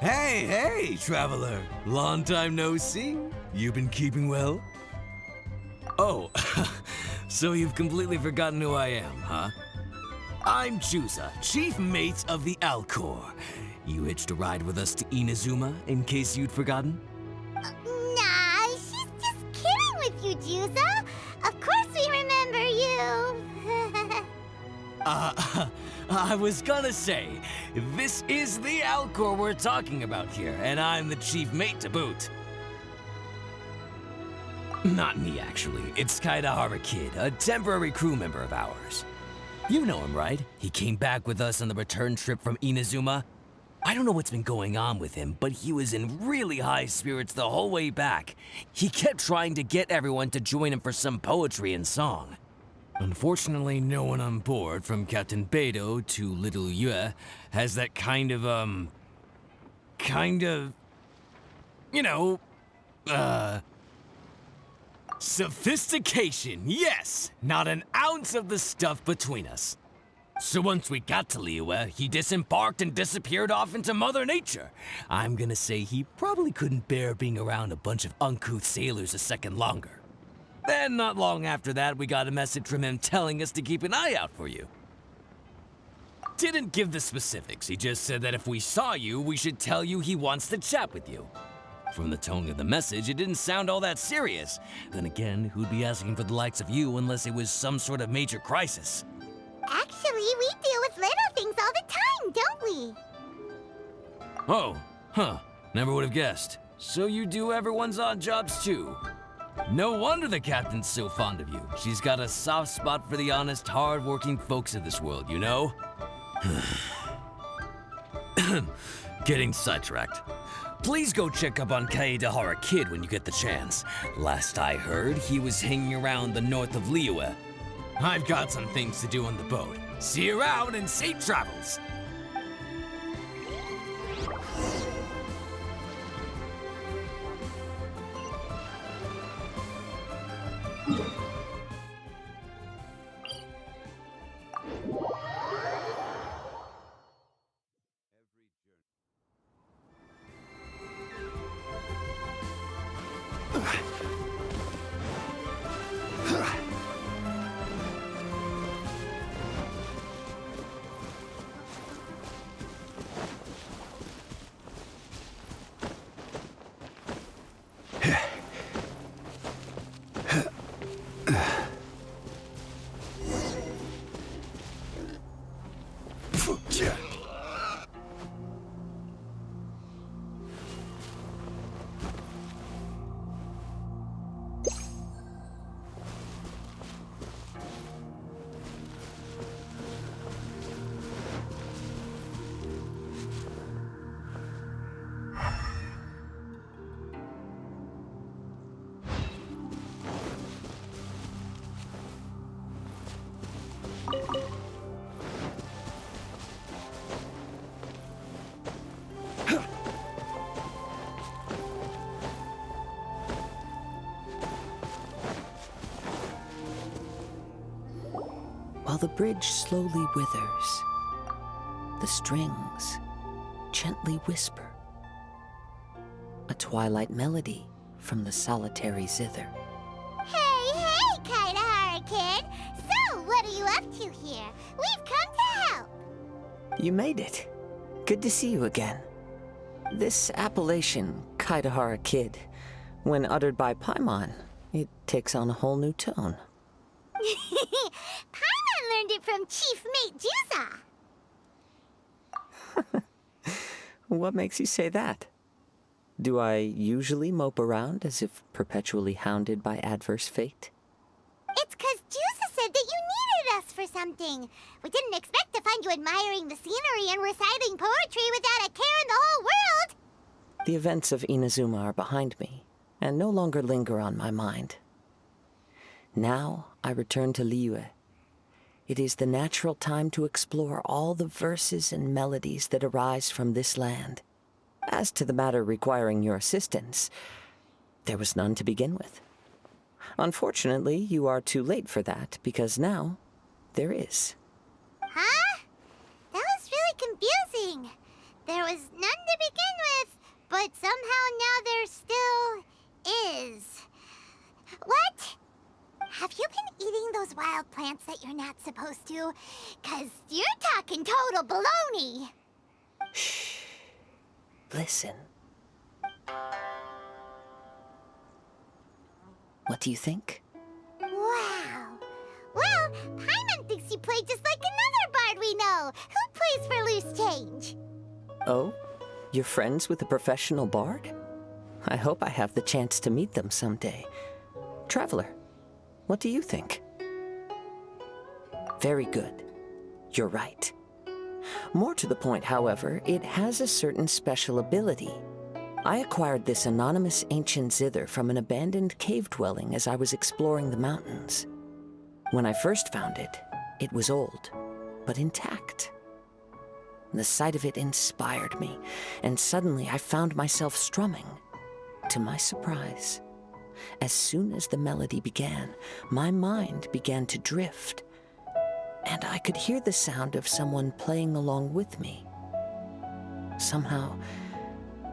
Hey, traveler. Long time no see. You've been keeping well? Oh, so you've completely forgotten who I am, huh? I'm Juza, chief mate of the Alcor. You hitched a ride with us to Inazuma, in case you'd forgotten? Nah, she's just kidding with you, Juza. Of course we remember you. I was gonna say, this is the Alcor we're talking about here, and I'm the chief mate to boot. Not me, actually. It's Kazuha Kid, a temporary crew member of ours. You know him, right? He came back with us on the return trip from Inazuma. I don't know what's been going on with him, but he was in really high spirits the whole way back. He kept trying to get everyone to join him for some poetry and song. Unfortunately, no one on board, from Captain Beidou to Little Liyue, has that kind of, sophistication, yes! Not an ounce of the stuff between us. So once we got to Liyue, he disembarked and disappeared off into Mother Nature. I'm gonna say he probably couldn't bear being around a bunch of uncouth sailors a second longer. Then, not long after that, we got a message from him telling us to keep an eye out for you. Didn't give the specifics, he just said that if we saw you, we should tell you he wants to chat with you. From the tone of the message, it didn't sound all that serious. Then again, who'd be asking for the likes of you unless it was some sort of major crisis? Actually, we deal with little things all the time, don't we? Oh, huh. Never would have guessed. So you do everyone's odd jobs too. No wonder the captain's so fond of you. She's got a soft spot for the honest, hard-working folks of this world, you know? Getting sidetracked. Please go check up on Kazuha Kid when you get the chance. Last I heard, he was hanging around the north of Liyue. I've got some things to do on the boat. See you around and safe travels! While the bridge slowly withers, the strings gently whisper, a twilight melody from the solitary zither. Hey, Kazuha Kid! So, what are you up to here? We've come to help! You made it. Good to see you again. This appellation, Kazuha Kid, when uttered by Paimon, it takes on a whole new tone. Paimon learned it from Chief Mate Juza. What makes you say that? Do I usually mope around as if perpetually hounded by adverse fate? It's 'cause Juza said that you needed us for something. We didn't expect to find you admiring the scenery and reciting poetry without a care in the whole world. The events of Inazuma are behind me, and no longer linger on my mind. Now I return to Liyue. It is the natural time to explore all the verses and melodies that arise from this land. As to the matter requiring your assistance, there was none to begin with. Unfortunately, you are too late for that, because now there is. Huh? That was really confusing. There was none to begin with. What? Have you been eating those wild plants that you're not supposed to? 'Cause you're talking total baloney. Shh. Listen. What do you think? Wow. Well, Paimon thinks you play just like another bard we know, who plays for loose change. Oh? You're friends with a professional bard? I hope I have the chance to meet them someday. Traveler, what do you think? Very good. You're right. More to the point, however, it has a certain special ability. I acquired this anonymous ancient zither from an abandoned cave dwelling as I was exploring the mountains. When I first found it, it was old, but intact. The sight of it inspired me, and suddenly I found myself strumming. To my surprise, as soon as the melody began, my mind began to drift, and I could hear the sound of someone playing along with me. Somehow,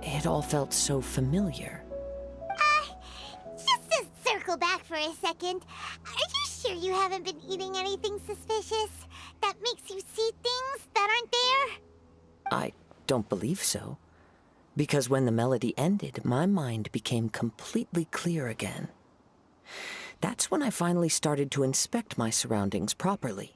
it all felt so familiar. Just to circle back for a second, are you sure you haven't been eating anything suspicious that makes you see things that aren't there? I don't believe so, because when the melody ended, my mind became completely clear again. That's when I finally started to inspect my surroundings properly.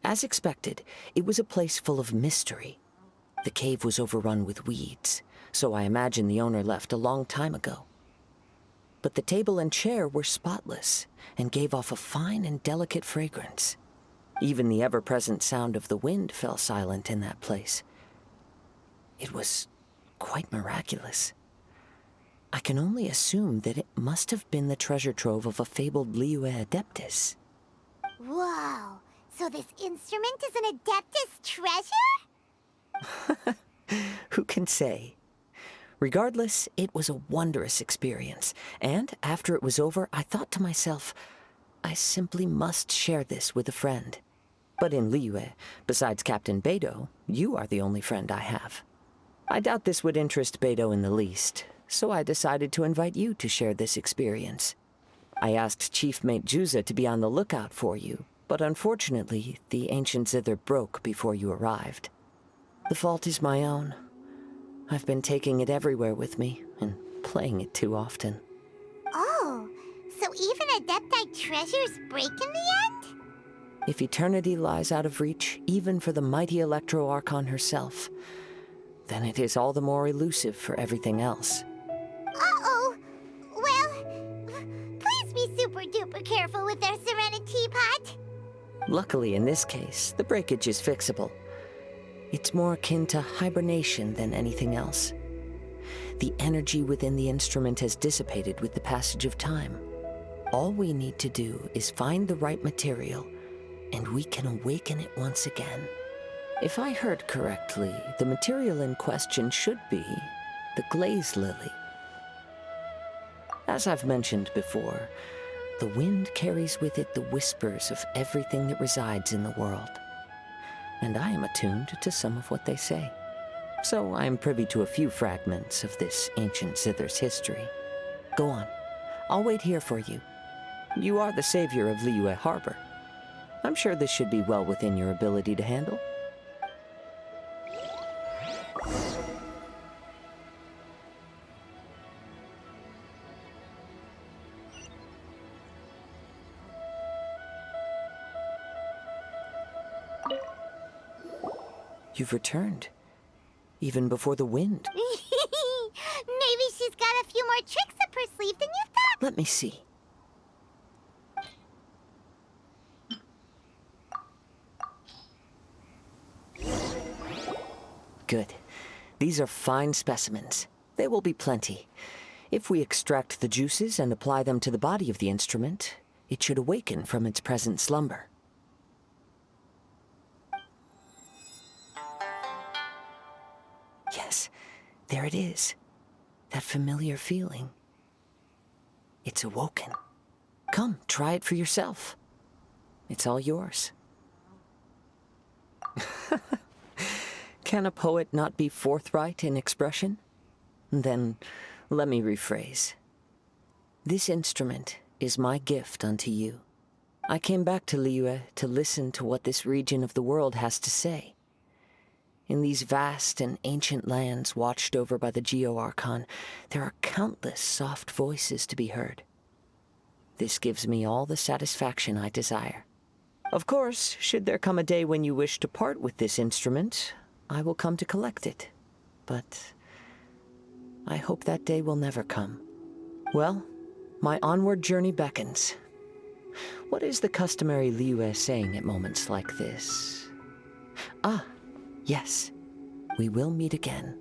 As expected, it was a place full of mystery. The cave was overrun with weeds, so I imagine the owner left a long time ago. But the table and chair were spotless and gave off a fine and delicate fragrance. Even the ever-present sound of the wind fell silent in that place. It was quite miraculous. I can only assume that it must have been the treasure trove of a fabled Liyue adeptus. Whoa, so this instrument is an adeptus treasure? Who can say? Regardless, it was a wondrous experience, and after it was over, I thought to myself, I simply must share this with a friend. But in Liyue, besides Captain Beidou, you are the only friend I have. I doubt this would interest Beidou in the least, so I decided to invite you to share this experience. I asked Chief Mate Juza to be on the lookout for you, but unfortunately, the ancient zither broke before you arrived. The fault is my own. I've been taking it everywhere with me and playing it too often. Oh, so even adepti treasures break in the end? If eternity lies out of reach, even for the mighty Electro Archon herself, then it is all the more elusive for everything else. Uh-oh. Well, please be super-duper careful with their Serenity Pot. Luckily, in this case, the breakage is fixable. It's more akin to hibernation than anything else. The energy within the instrument has dissipated with the passage of time. All we need to do is find the right material, and we can awaken it once again. If I heard correctly, the material in question should be the glaze lily. As I've mentioned before, the wind carries with it the whispers of everything that resides in the world. And I am attuned to some of what they say. So I am privy to a few fragments of this ancient zither's history. Go on. I'll wait here for you. You are the savior of Liyue Harbor. I'm sure this should be well within your ability to handle. You've returned, even before the wind. Maybe she's got a few more tricks up her sleeve than you thought. Let me see. Good. These are fine specimens. There will be plenty. If we extract the juices and apply them to the body of the instrument, it should awaken from its present slumber. Yes, there it is. That familiar feeling. It's awoken. Come, try it for yourself. It's all yours. Can a poet not be forthright in expression? Then let me rephrase. This instrument is my gift unto you. I came back to Liyue to listen to what this region of the world has to say. In these vast and ancient lands watched over by the Geo-Archon, there are countless soft voices to be heard. This gives me all the satisfaction I desire. Of course, should there come a day when you wish to part with this instrument, I will come to collect it. But I hope that day will never come. Well, my onward journey beckons. What is the customary Liyue saying at moments like this? Ah, yes, we will meet again.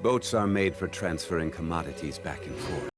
Boats are made for transferring commodities back and forth.